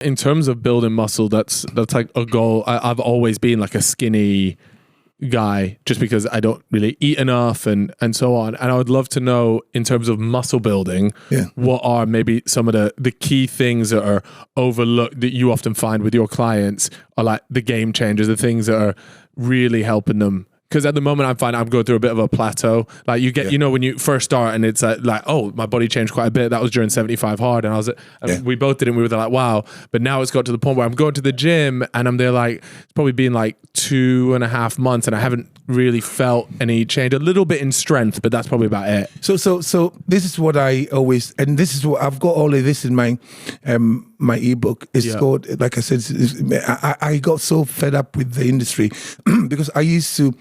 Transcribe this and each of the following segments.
In terms of building muscle, that's like a goal. I've always been like a skinny guy just because I don't really eat enough and so on. And I would love to know, in terms of muscle building, what are maybe some of the key things that are overlooked that you often find with your clients are like the game changers, the things that are really helping them. Because at the moment I find I'm going through a bit of a plateau. Like you get, you know, when you first start and it's like, oh, my body changed quite a bit. That was during 75 hard. And I was, we both did it and we were like, wow. But now it's got to the point where I'm going to the gym and I'm there like, it's probably been like 2.5 months and I haven't really felt any change. A little bit in strength, but that's probably about it. So this is what I always, and this is what I've got all of this in my my ebook. It's called, like I said, I got so fed up with the industry because I used to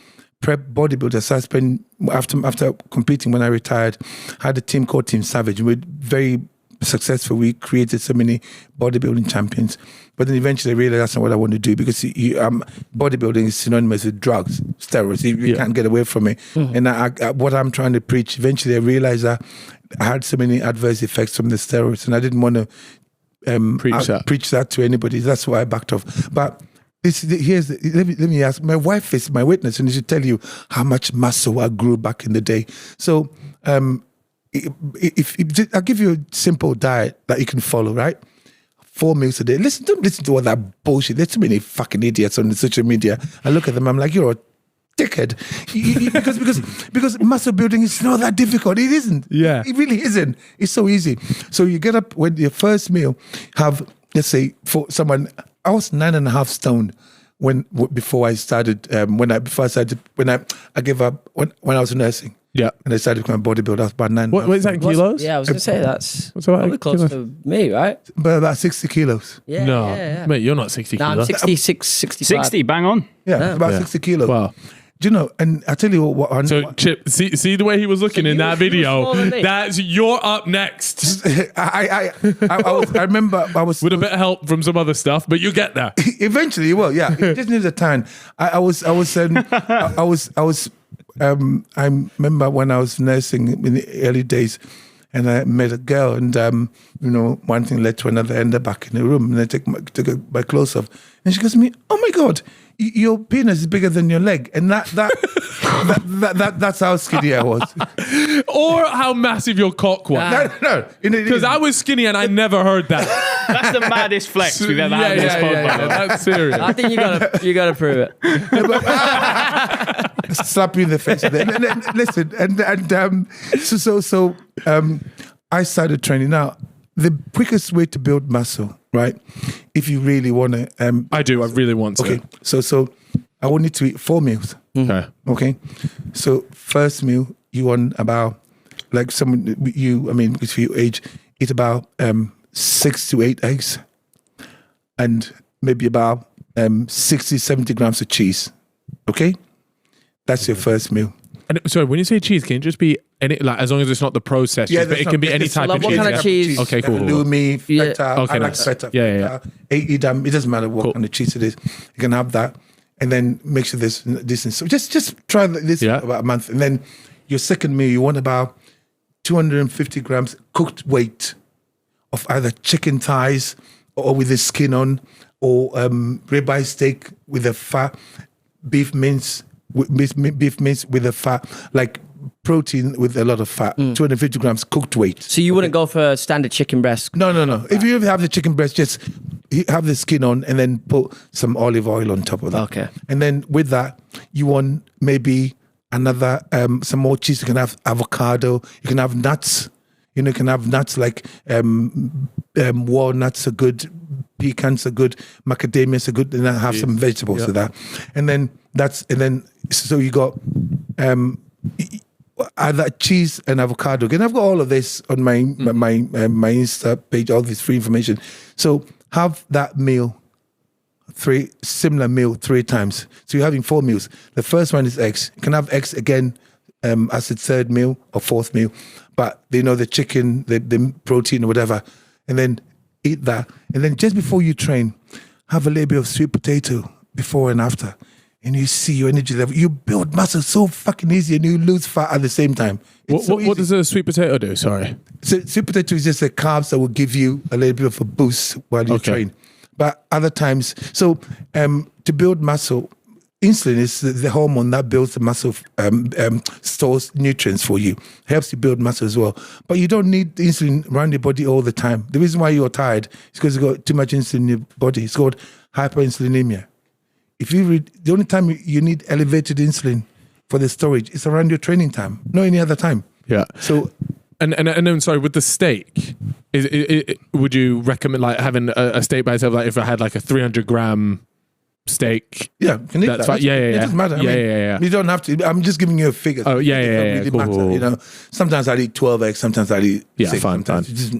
prep bodybuilders. So I spent, after competing, when I retired, I had a team called Team Savage. We were very successful. We created so many bodybuilding champions. But then eventually I realized that's not what I want to do, because bodybuilding is synonymous with drugs, steroids. You can't get away from it. And what I'm trying to preach, eventually I realized that I had so many adverse effects from the steroids, and I didn't want to preach that to anybody. That's why I backed off. But let me ask. My wife is my witness, and she tell you how much muscle I grew back in the day. So, if I'll give you a simple diet that you can follow, right? 4 meals a day. Don't listen to all that bullshit. There's too many fucking idiots on the social media. I look at them, I'm like, you're a dickhead. because muscle building is not that difficult. It isn't. Yeah. It really isn't. It's so easy. So you get up when your first meal, have, let's say, for someone, I was 9.5 stone before I started. When I gave up when I was nursing. Yeah, and I started becoming a bodybuilder. I was about 9. What is that in kilos? Yeah, I was going to say that's probably close to me, right? But about 60 kilos. Yeah, no, mate, you're not 60 kilos. I'm 66, 65. 60, bang on. Yeah, about 60 kilos. Wow. Do you know? And I tell you what. So Chip, see the way he was looking in that video. That's you're up next. I remember I was with a bit of help from some other stuff, but you get there eventually. You will, yeah. It just needs a time. I remember when I was nursing in the early days, and I met a girl, and one thing led to another. I ended up back in the room, and I took my clothes off, and she goes to me, "Oh my God, your penis is bigger than your leg," and that's how skinny I was, or how massive your cock was. No, because I was skinny and I never heard that. That's the maddest flex we've ever had in this podcast. That's serious. I think you gotta prove it. Slap you in the face. Listen, and I started training. Now, the quickest way to build muscle, right? If you really want to, I really want to. Okay, so I want you to eat 4 meals. Okay, so first meal you want about, like because for your age, eat about 6 to 8 eggs, and maybe about 60-70 grams of cheese. Okay. That's your first meal. And sorry, when you say cheese, can it just be any, like, as long as it's not the processed cheese, but it can be any type of cheese? What kind of cheese? Okay, cool. Halloumi, feta. Okay, I like feta. Yeah. It doesn't matter what kind of cheese it is. You can have that, and then make sure there's this. So just try this for about a month, and then your second meal, you want about 250 grams cooked weight of either chicken thighs or with the skin on, or ribeye steak with the fat, beef mince with a fat, like protein with a lot of fat, 250 grams cooked weight. So you wouldn't go for standard chicken breast? No. If you have the chicken breast, just have the skin on and then put some olive oil on top of that. Okay. And then with that, you want maybe another, some more cheese. You can have avocado. You can have nuts. You can have nuts like walnuts are good, pecans are good, macadamias are good, and then have some vegetables with that. So you got either cheese and avocado. And I've got all of this on my Insta page, all this free information. So have that meal, similar meal 3 times. So you're having 4 meals. The first one is eggs. You can have eggs again as a third meal or fourth meal, but the chicken, the protein or whatever, and then eat that. And then just before you train, have a little bit of sweet potato before and after. And you see your energy level. You build muscle so fucking easy, and you lose fat at the same time. What does a sweet potato do? Sorry. So sweet potato is just the carbs that will give you a little bit of a boost while you train. but other times, so to build muscle, insulin is the hormone that builds the muscle, stores nutrients for you, helps you build muscle as well. But you don't need insulin around your body all the time. The reason why you're tired is because you've got too much insulin in your body. It's called hyperinsulinemia. If you read, the only time you need elevated insulin for the storage is around your training time, not any other time. Yeah. So, and then sorry, with the steak, would you recommend like having a steak by itself? Like if I had like a 300-gram steak, yeah, you can eat that's that. fine. Yeah. It doesn't matter. Yeah. You don't have to. I'm just giving you a figure. Oh, yeah. It doesn't really matter. Cool. Sometimes I eat 12 eggs. Sometimes I eat 6. Fine. Just,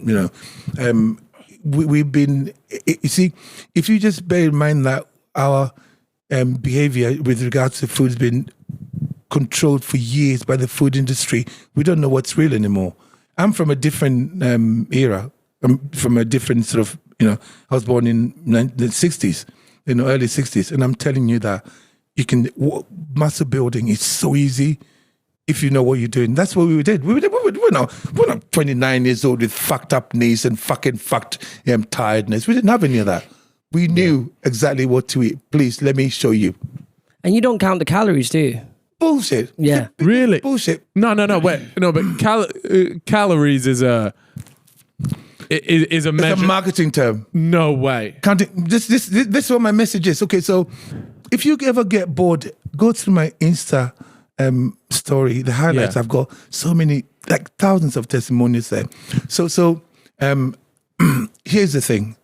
we've been. You see, if you just bear in mind that our behavior with regards to food has been controlled for years by the food industry, we don't know what's real anymore. I'm from a different era. I'm from a different sort of, I was born in the 60s, early 60s. And I'm telling you that muscle building is so easy if you know what you're doing. That's what we did. We're not 29 years old with fucked up knees and fucking fucked tiredness. We didn't have any of that. We knew exactly what to eat. Please, let me show you. And you don't count the calories, do you? Bullshit. Yeah. Really? Bullshit. No. Wait. No, but calories is a measure. It's a marketing term. No way. Counting. This is what my message is. Okay, so if you ever get bored, go through my Insta story. The highlights. I've got so many, like thousands of testimonials there. So here's the thing.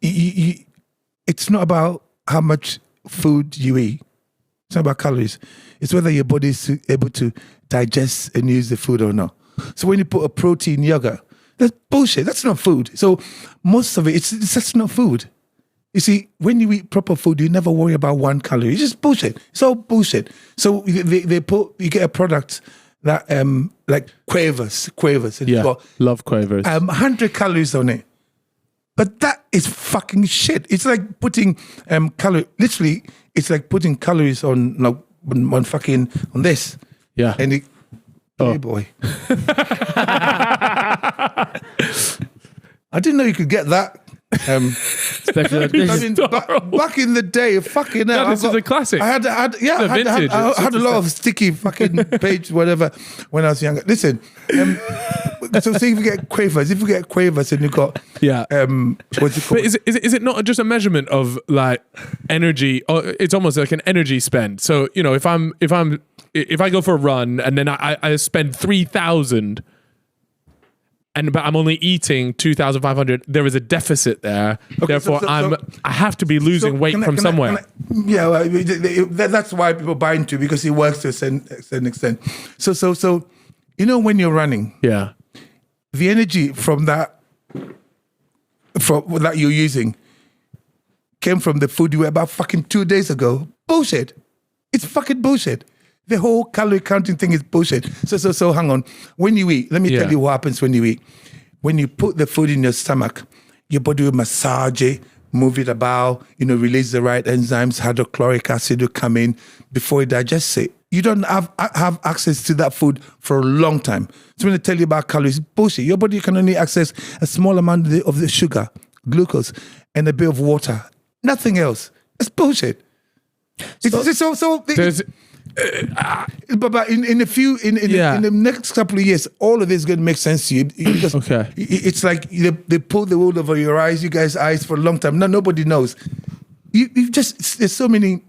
It's not about how much food you eat. It's not about calories. It's whether your body is able to digest and use the food or not. So when you put a protein yogurt, that's bullshit. That's not food. So most of it's that's not food. You see, when you eat proper food, you never worry about 1 calorie. It's just bullshit. It's all bullshit. So you get a product that like Quavers, and it's got love Quavers. 100 calories on it. But that is fucking shit. It's like putting literally, it's like putting calories on this. Yeah. And it, hey boy. I didn't know you could get that. Special Back in the day, fucking hell. This is a classic. I had a lot of sticky fucking page, whatever, when I was younger. Listen, so say if you get Quavers, and you've got what's it called? But is it not just a measurement of like energy? Or it's almost like an energy spend. So if I go for a run and then I spend 3,000. But I'm only eating 2,500. There is a deficit there. Okay, therefore, I have to be losing weight from somewhere. That's why people buy into it, because it works to a certain extent. So when you're running, the energy from that you're using came from the food you were about fucking 2 days ago. Bullshit. It's fucking bullshit. The whole calorie counting thing is bullshit. So hang on. When you eat, let me tell you what happens when you eat. When you put the food in your stomach, your body will massage it, move it about, release the right enzymes, hydrochloric acid will come in before it digests it. You don't have access to that food for a long time. So when I tell you about calories, bullshit. Your body can only access a small amount of the sugar, glucose, and a bit of water. Nothing else. It's bullshit. But in the next couple of years, all of this is going to make sense to you, because it's like they pull the wool over your eyes, you guys' eyes, for a long time. Now nobody knows. There's so many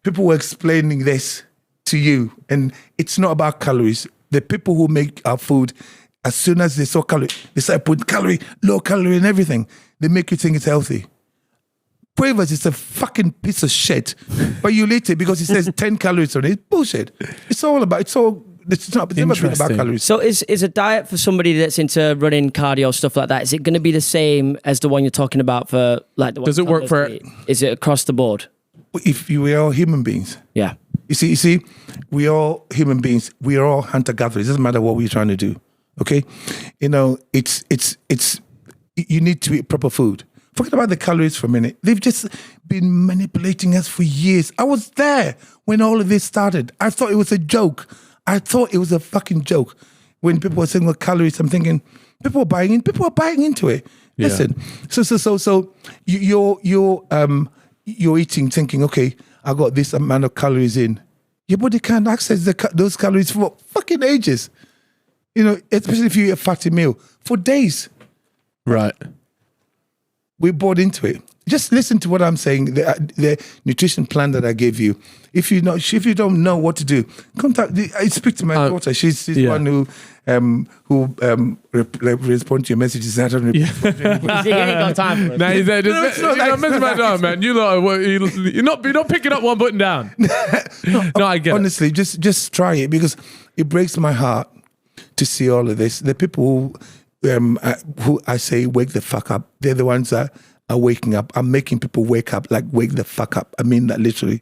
people were explaining this to you, and it's not about calories. The people who make our food, as soon as they saw calorie, they start putting low calorie and everything. They make you think it's healthy. Quavers is a fucking piece of shit, but you eat it because it says 10 calories on it. It's bullshit. It's never been about calories. So is a diet for somebody that's into running, cardio, stuff like that, is it going to be the same as the one you're talking about for like the one? Does it work for? Is it across the board? If we are all human beings. Yeah. You see, we are all human beings. We are all hunter-gatherers. It doesn't matter what we're trying to do. Okay? It's you need to eat proper food. Forget about the calories for a minute. They've just been manipulating us for years. I was there when all of this started. I thought it was a joke. I thought it was a fucking joke. When people were saying, calories, I'm thinking, people are buying into it. Yeah. Listen, so you're eating thinking, okay, I got this amount of calories in. Your body can't access those calories for fucking ages. You know, especially if you eat a fatty meal for days. Right. We bought into it. Just listen to what I'm saying. The nutrition plan that I gave you. If you don't know what to do, I speak to my daughter. She's one who respond to your messages. I don't respond to anybody. You ain't got time for it. Now you're not messing about that, man. You're not picking up one button down. No, I get it. Honestly, just try it, because it breaks my heart to see all of this. The people who I say wake the fuck up, they're the ones that are waking up. I'm making people wake up, like wake the fuck up. I mean that literally.